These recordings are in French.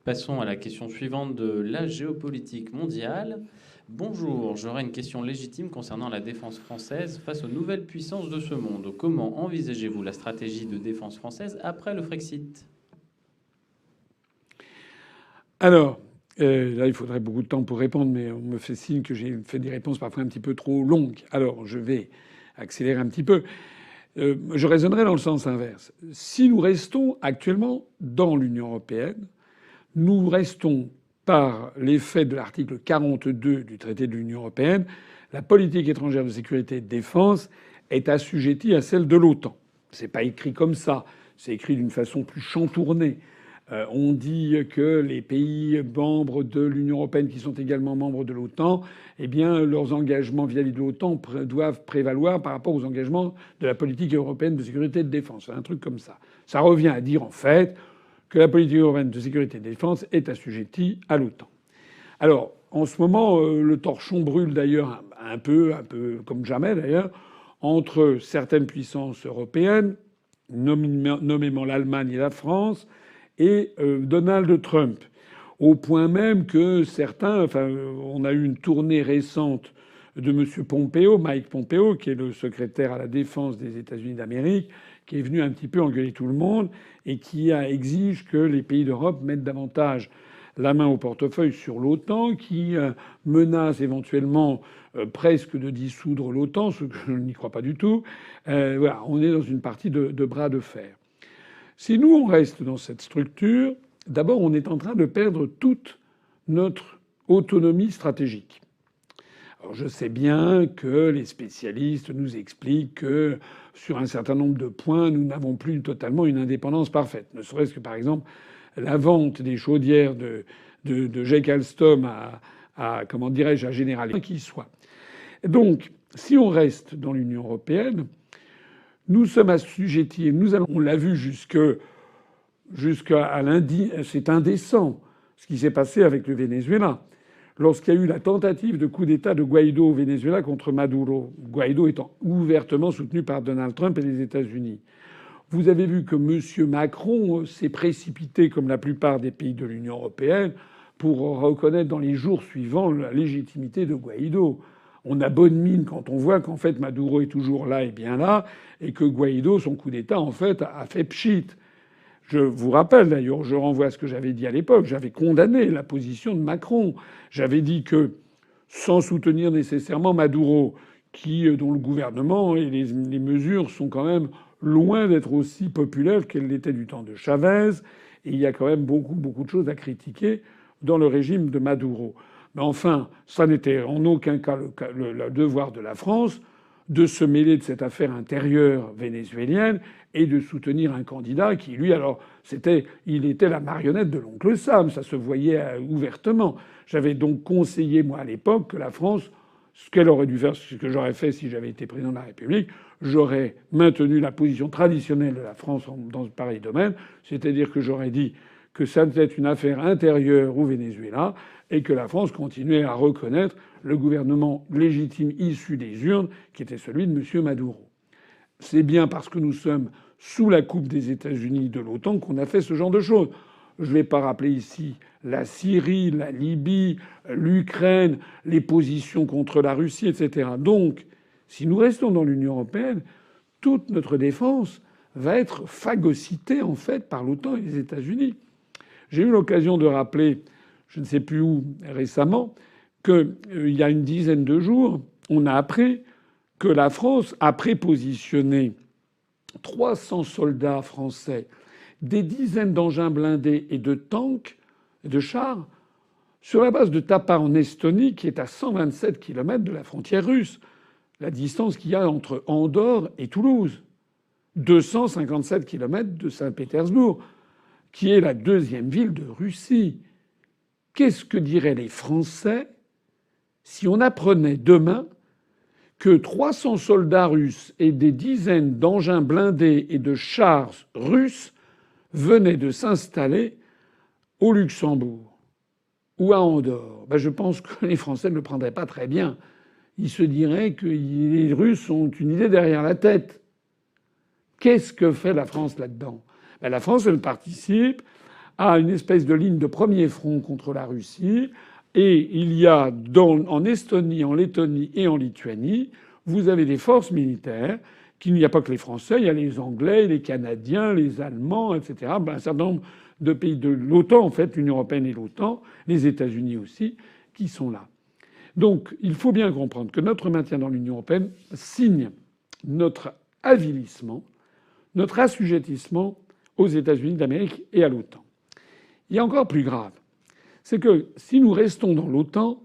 Passons à la question suivante de la géopolitique mondiale. Bonjour, j'aurais une question légitime concernant la défense française face aux nouvelles puissances de ce monde. Comment envisagez-vous la stratégie de défense française après le Frexit? Alors, là, il faudrait beaucoup de temps pour répondre, mais on me fait signe que j'ai fait des réponses parfois un petit peu trop longues. Alors, je vais accélérer un petit peu. Je raisonnerai dans le sens inverse. Si nous restons actuellement dans l'Union européenne, nous restons par l'effet de l'article 42 du traité de l'Union européenne, la politique étrangère de sécurité et de défense est assujettie à celle de l'OTAN. C'est pas écrit comme ça, c'est écrit d'une façon plus chantournée. On dit que les pays membres de l'Union européenne qui sont également membres de l'OTAN, eh bien, leurs engagements vis-à-vis de l'OTAN doivent prévaloir par rapport aux engagements de la politique européenne de sécurité et de défense. Un truc comme ça. Ça revient à dire, en fait, que la politique européenne de sécurité et de défense est assujettie à l'OTAN. Alors, en ce moment, le torchon brûle d'ailleurs un peu comme jamais d'ailleurs, entre certaines puissances européennes, nommément l'Allemagne et la France, et Donald Trump. Au point même que certains, on a eu une tournée récente de M. Pompeo, Mike Pompeo, qui est le secrétaire à la défense des États-Unis d'Amérique, qui est venu un petit peu engueuler tout le monde et qui exige que les pays d'Europe mettent davantage la main au portefeuille sur l'OTAN, qui menace éventuellement presque de dissoudre l'OTAN, ce que je n'y crois pas du tout. Voilà, on est dans une partie de bras de fer. Si nous, on reste dans cette structure, d'abord, on est en train de perdre toute notre autonomie stratégique. Alors, je sais bien que les spécialistes nous expliquent que sur un certain nombre de points, nous n'avons plus totalement une indépendance parfaite. Ne serait-ce que, par exemple, la vente des chaudières de Jake Alstom à comment dirais-je, à General qui soit. Donc, si on reste dans l'Union européenne, nous sommes assujettis, on l'a vu jusqu'à lundi, c'est indécent ce qui s'est passé avec le Venezuela. Lorsqu'il y a eu la tentative de coup d'État de Guaido au Venezuela contre Maduro, Guaido étant ouvertement soutenu par Donald Trump et les États-Unis. Vous avez vu que M. Macron s'est précipité, comme la plupart des pays de l'Union européenne, pour reconnaître dans les jours suivants la légitimité de Guaido. On a bonne mine quand on voit qu'en fait Maduro est toujours là et bien là, et que Guaido, son coup d'État, en fait, a fait pchit. Je vous rappelle d'ailleurs, je renvoie à ce que j'avais dit à l'époque, j'avais condamné la position de Macron. J'avais dit que, sans soutenir nécessairement Maduro, dont le gouvernement et les mesures sont quand même loin d'être aussi populaires qu'elles l'étaient du temps de Chavez, et il y a quand même beaucoup de choses à critiquer dans le régime de Maduro. Mais enfin, ça n'était en aucun cas le devoir de la France de se mêler de cette affaire intérieure vénézuélienne et de soutenir un candidat qui, lui, alors, il était la marionnette de l'oncle Sam. Ça se voyait ouvertement. J'avais donc conseillé, moi, à l'époque, que la France, ce qu'elle aurait dû faire, ce que j'aurais fait si j'avais été président de la République, j'aurais maintenu la position traditionnelle de la France dans ce pareil domaine. C'est-à-dire que j'aurais dit que ça était une affaire intérieure au Venezuela et que la France continuait à reconnaître le gouvernement légitime issu des urnes, qui était celui de M. Maduro. C'est bien parce que nous sommes sous la coupe des États-Unis de l'OTAN qu'on a fait ce genre de choses. Je ne vais pas rappeler ici la Syrie, la Libye, l'Ukraine, les positions contre la Russie, etc. Donc, si nous restons dans l'Union européenne, toute notre défense va être phagocytée en fait par l'OTAN et les États-Unis. J'ai eu l'occasion de rappeler, je ne sais plus où récemment, qu'il y a une dizaine de jours, on a appris que la France a prépositionné 300 soldats français, des dizaines d'engins blindés et de tanks, de chars, sur la base de Tapa en Estonie, qui est à 127 kilomètres de la frontière russe, la distance qu'il y a entre Andorre et Toulouse, 257 kilomètres de Saint-Pétersbourg, qui est la deuxième ville de Russie. Qu'est-ce que diraient les Français si on apprenait demain que 300 soldats russes et des dizaines d'engins blindés et de chars russes venaient de s'installer au Luxembourg ou à Andorre? Je pense que les Français ne le prendraient pas très bien. Ils se diraient que les Russes ont une idée derrière la tête. Qu'est-ce que fait la France là-dedans? La France, elle participe a une espèce de ligne de premier front contre la Russie. Et il y a en Estonie, en Lettonie et en Lituanie, vous avez des forces militaires qu'il n'y a pas que les Français, il y a les Anglais, les Canadiens, les Allemands, etc. Un certain nombre de pays de l'OTAN, en fait, l'Union européenne et l'OTAN, les États-Unis aussi, qui sont là. Donc il faut bien comprendre que notre maintien dans l'Union européenne signe notre avilissement, notre assujettissement aux États-Unis d'Amérique et à l'OTAN. Il y a encore plus grave, c'est que si nous restons dans l'OTAN,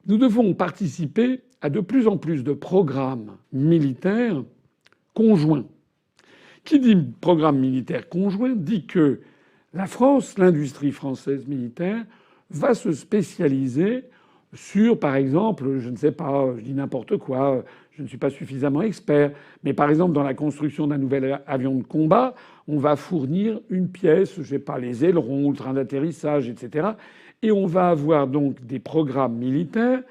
nous devons participer à de plus en plus de programmes militaires conjoints. Qui dit programme militaire conjoint dit que la France, l'industrie française militaire, va se spécialiser sur, par exemple, je ne sais pas, je dis n'importe quoi, je ne suis pas suffisamment expert, mais par exemple dans la construction d'un nouvel avion de combat, on va fournir une pièce, je ne sais pas, les ailerons, le train d'atterrissage, etc. Et on va avoir donc des programmes militaires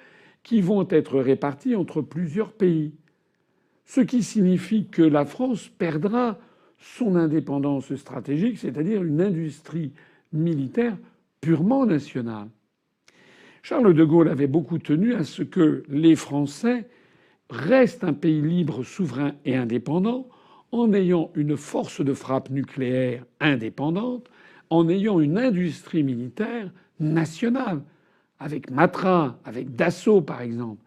qui vont être répartis entre plusieurs pays. Ce qui signifie que la France perdra son indépendance stratégique, c'est-à-dire une industrie militaire purement nationale. Charles de Gaulle avait beaucoup tenu à ce que les Français restent un pays libre, souverain et indépendant, en ayant une force de frappe nucléaire indépendante, en ayant une industrie militaire nationale, avec Matra, avec Dassault par exemple.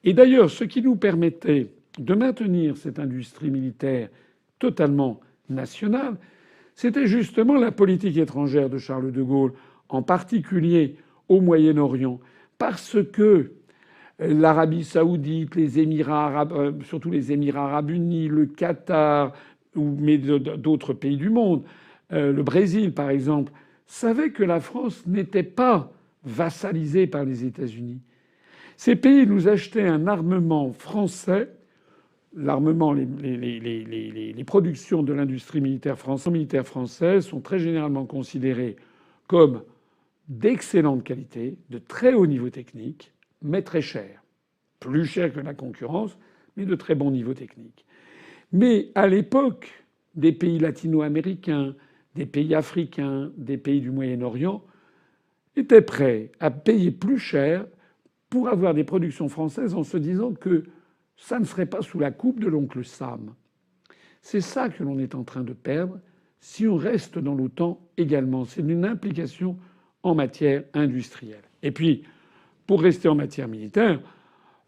Et d'ailleurs, ce qui nous permettait de maintenir cette industrie militaire totalement nationale, c'était justement la politique étrangère de Charles de Gaulle, en particulier au Moyen-Orient, parce que l'Arabie saoudite, les Émirats arabes, surtout les Émirats arabes unis, le Qatar, mais d'autres pays du monde, le Brésil par exemple, savaient que la France n'était pas vassalisée par les États-Unis. Ces pays nous achetaient un armement français. L'armement, les productions de l'industrie militaire française sont très généralement considérées comme d'excellente qualité, de très haut niveau technique, mais très cher. Plus cher que la concurrence, mais de très bon niveau technique. Mais à l'époque, des pays latino-américains, des pays africains, des pays du Moyen-Orient étaient prêts à payer plus cher pour avoir des productions françaises en se disant que ça ne serait pas sous la coupe de l'oncle Sam. C'est ça que l'on est en train de perdre si on reste dans l'OTAN également. C'est une implication en matière industrielle. Et puis, pour rester en matière militaire,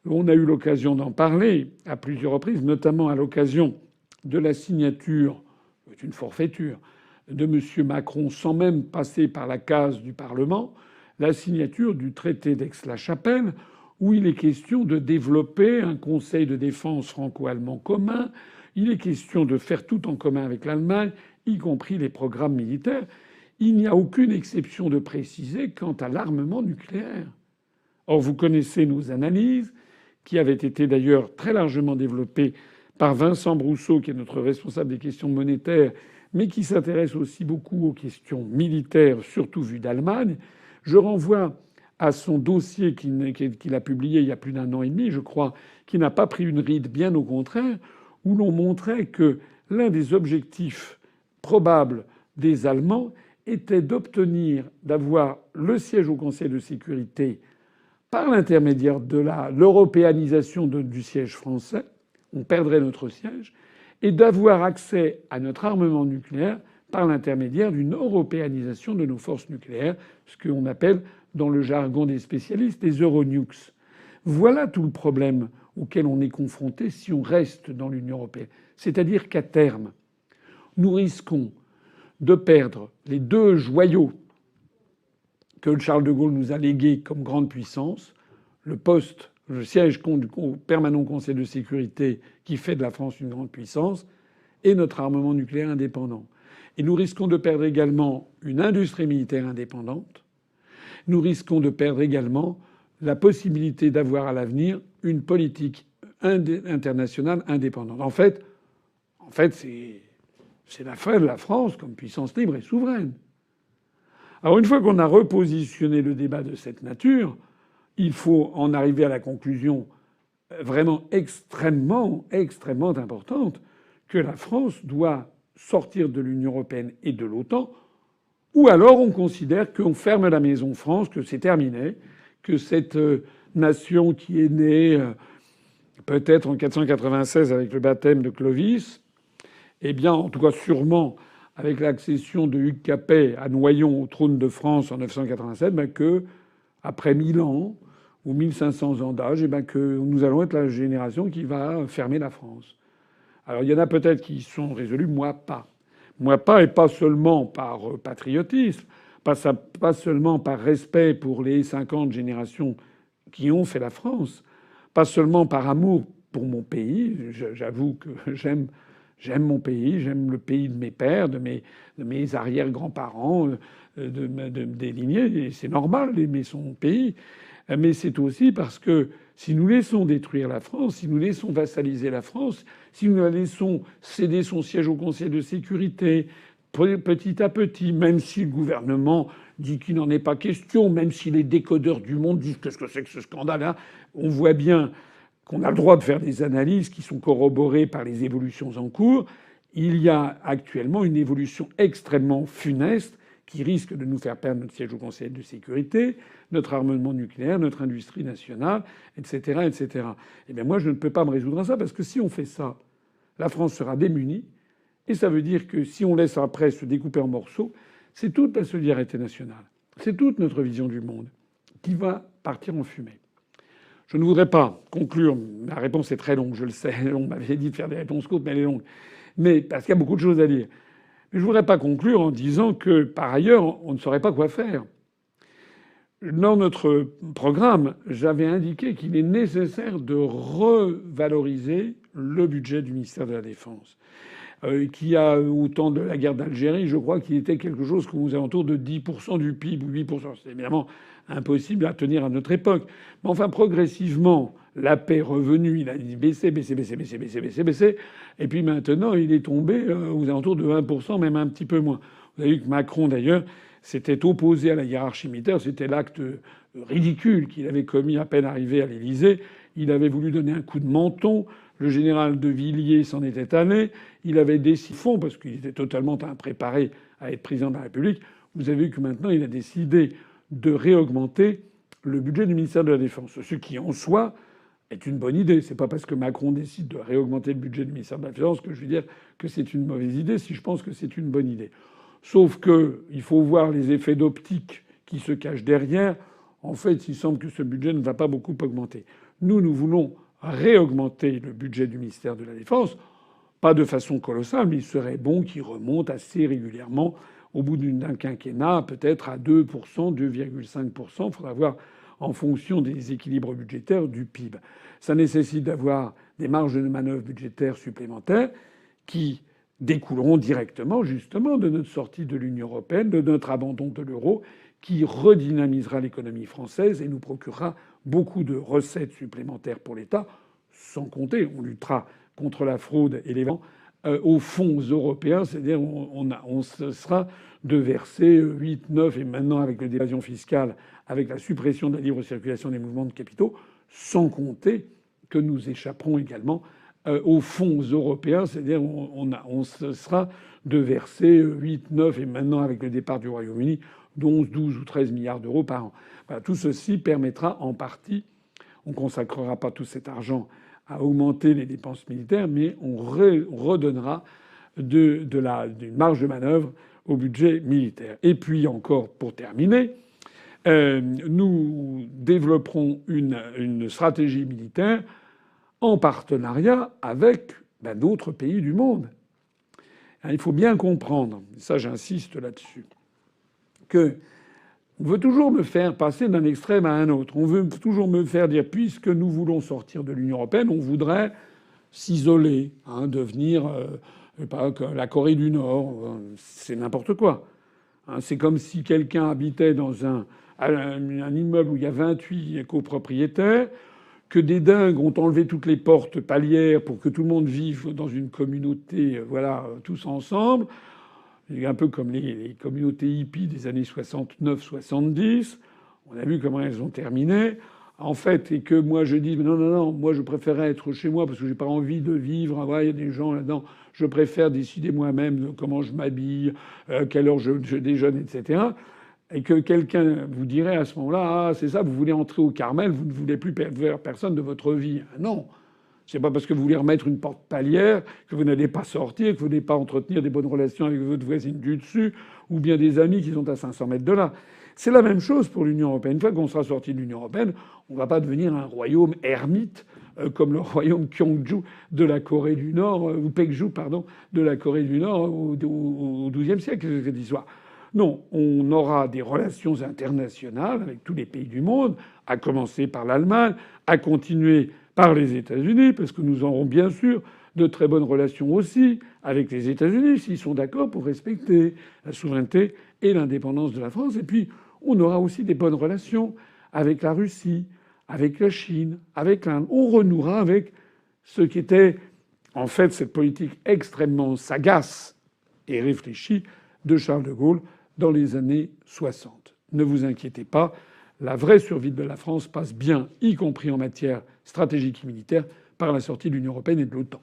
on a eu l'occasion d'en parler à plusieurs reprises, notamment à l'occasion de la signature, c'est une forfaiture, de M. Macron, sans même passer par la case du Parlement, la signature du traité d'Aix-la-Chapelle, où il est question de développer un conseil de défense franco-allemand commun. Il est question de faire tout en commun avec l'Allemagne, y compris les programmes militaires. Il n'y a aucune exception de préciser quant à l'armement nucléaire. Or, vous connaissez nos analyses, qui avaient été d'ailleurs très largement développées par Vincent Brousseau, qui est notre responsable des questions monétaires, mais qui s'intéresse aussi beaucoup aux questions militaires, surtout vues d'Allemagne. Je renvoie à son dossier qu'il a publié il y a plus d'1 an et demi, je crois, qui n'a pas pris une ride, bien au contraire, où l'on montrait que l'un des objectifs probables des Allemands était d'avoir le siège au Conseil de sécurité par l'intermédiaire de l'européanisation du siège français, on perdrait notre siège, et d'avoir accès à notre armement nucléaire par l'intermédiaire d'une européanisation de nos forces nucléaires, ce qu'on appelle dans le jargon des spécialistes des Euronukes. Voilà tout le problème auquel on est confronté si on reste dans l'Union européenne. C'est-à-dire qu'à terme, nous risquons de perdre les 2 joyaux que Charles de Gaulle nous a légués comme grande puissance, le siège au permanent Conseil de sécurité qui fait de la France une grande puissance, et notre armement nucléaire indépendant. Et nous risquons de perdre également une industrie militaire indépendante. Nous risquons de perdre également la possibilité d'avoir à l'avenir une politique internationale indépendante. En fait, c'est la fin de la France comme puissance libre et souveraine. Alors une fois qu'on a repositionné le débat de cette nature, il faut en arriver à la conclusion vraiment extrêmement importante que la France doit sortir de l'Union européenne et de l'OTAN ou alors on considère qu'on ferme la Maison France, que c'est terminé, que cette nation qui est née peut-être en 496 avec le baptême de Clovis, eh bien, en tout cas sûrement avec l'accession de Hugues Capet à Noyon au trône de France en 987, ben que après 1000 ans ou 1500 ans d'âge, eh ben que nous allons être la génération qui va fermer la France. Alors il y en a peut-être qui sont résolus, moi pas. Moi pas, et pas seulement par patriotisme, pas seulement par respect pour les 50 générations qui ont fait la France, pas seulement par amour pour mon pays. J'avoue que j'aime mon pays, j'aime le pays de mes pères, de mes arrière-grands-parents, des lignées. Et c'est normal d'aimer son pays. Mais c'est aussi parce que si nous laissons détruire la France, si nous laissons vassaliser la France, si nous la laissons céder son siège au Conseil de sécurité, petit à petit, même si le gouvernement dit qu'il n'en est pas question, même si les décodeurs du monde disent qu'est-ce que c'est que ce scandale-là, on voit bien qu'on a le droit de faire des analyses qui sont corroborées par les évolutions en cours. Il y a actuellement une évolution extrêmement funeste qui risque de nous faire perdre notre siège au Conseil de sécurité, notre armement nucléaire, notre industrie nationale, etc., etc. Eh bien, moi, je ne peux pas me résoudre à ça parce que si on fait ça, la France sera démunie. Et ça veut dire que si on laisse après se découper en morceaux, c'est toute la solidarité nationale, c'est toute notre vision du monde qui va partir en fumée. Je ne voudrais pas conclure. Ma réponse est très longue, je le sais. On m'avait dit de faire des réponses courtes, mais elle est longue. Mais parce qu'il y a beaucoup de choses à dire. Mais je voudrais pas conclure en disant que, par ailleurs, on ne saurait pas quoi faire. Dans notre programme, j'avais indiqué qu'il est nécessaire de revaloriser le budget du ministère de la Défense. Qui a, au temps de la guerre d'Algérie, je crois qu'il était quelque chose comme aux alentours de 10% du PIB ou 8%. C'est évidemment impossible à tenir à notre époque. Mais enfin, progressivement, la paix est revenue. Il a dit baisser. Et puis maintenant, il est tombé aux alentours de 1%, même un petit peu moins. Vous avez vu que Macron, d'ailleurs, s'était opposé à la hiérarchie militaire. C'était l'acte ridicule qu'il avait commis à peine arrivé à l'Élysée. Il avait voulu donner un coup de menton. Le général de Villiers s'en était allé. Il avait décidé, parce qu'il était totalement impréparé à être président de la République. Vous avez vu que maintenant, il a décidé de réaugmenter le budget du ministère de la Défense. Ce qui, en soi, est une bonne idée. C'est pas parce que Macron décide de réaugmenter le budget du ministère de la Défense que je vais dire que c'est une mauvaise idée, si je pense que c'est une bonne idée. Sauf que il faut voir les effets d'optique qui se cachent derrière. En fait, il semble que ce budget ne va pas beaucoup augmenter. Nous voulons réaugmenter le budget du ministère de la Défense, pas de façon colossale, mais il serait bon qu'il remonte assez régulièrement au bout d'un quinquennat, peut-être à 2%, 2,5%. Il faudra voir en fonction des équilibres budgétaires du PIB. Ça nécessite d'avoir des marges de manœuvre budgétaires supplémentaires qui découleront directement, justement, de notre sortie de l'Union européenne, de notre abandon de l'euro, qui redynamisera l'économie française et nous procurera beaucoup de recettes supplémentaires pour l'État, sans compter, on luttera contre la fraude et l'évasion aux fonds européens, c'est-à-dire on cessera de verser 8, 9 et maintenant avec l'évasion fiscale, avec la suppression de la libre circulation des mouvements de capitaux, sans compter que nous échapperons également aux fonds européens, c'est-à-dire on cessera de verser 8, 9 et maintenant avec le départ du Royaume-Uni 11, 12 ou 13 milliards d'euros par an. Voilà, tout ceci permettra en partie, on consacrera pas tout cet argent à augmenter les dépenses militaires, mais on redonnera d'une marge de manœuvre au budget militaire. Et puis encore, pour terminer, nous développerons une stratégie militaire en partenariat avec d'autres pays du monde. Il faut bien comprendre, ça j'insiste là-dessus, que on veut toujours me faire passer d'un extrême à un autre. On veut toujours me faire dire, puisque nous voulons sortir de l'Union européenne, on voudrait s'isoler, devenir pas la Corée du Nord. C'est n'importe quoi. C'est comme si quelqu'un habitait dans un immeuble où il y a 28 copropriétaires, que des dingues ont enlevé toutes les portes palières pour que tout le monde vive dans une communauté, voilà, tous ensemble. Un peu comme les communautés hippies des années 69-70. On a vu comment elles ont terminé. en fait, et que moi je dis non, non, non, moi je préférerais être chez moi parce que j'ai pas envie de vivre. Ah ouais, il y a des gens là-dedans. Je préfère décider moi-même de comment je m'habille, quelle heure je déjeune, etc. Et que quelqu'un vous dirait à ce moment-là, ah c'est ça, vous voulez entrer au Carmel, vous ne voulez plus faire personne de votre vie. Non. C'est pas parce que vous voulez remettre une porte palière que vous n'allez pas sortir, que vous n'allez pas entretenir des bonnes relations avec votre voisine du dessus, ou bien des amis qui sont à 500 mètres de là. C'est la même chose pour l'Union européenne. Une fois qu'on sera sorti de l'Union européenne, on va pas devenir un royaume ermite comme le royaume Gyeongju de la Corée du Nord, ou Paekju, pardon, de la Corée du Nord au XIIe siècle, cette histoire. Non, on aura des relations internationales avec tous les pays du monde, à commencer par l'Allemagne, à continuer par les États-Unis, parce que nous aurons bien sûr de très bonnes relations aussi avec les États-Unis, s'ils sont d'accord pour respecter la souveraineté et l'indépendance de la France. Et puis, on aura aussi des bonnes relations avec la Russie, avec la Chine, avec l'Inde. On renouera avec ce qui était en fait cette politique extrêmement sagace et réfléchie de Charles de Gaulle dans les années 60. Ne vous inquiétez pas, la vraie survie de la France passe bien, y compris en matière stratégique et militaire, par la sortie de l'Union européenne et de l'OTAN.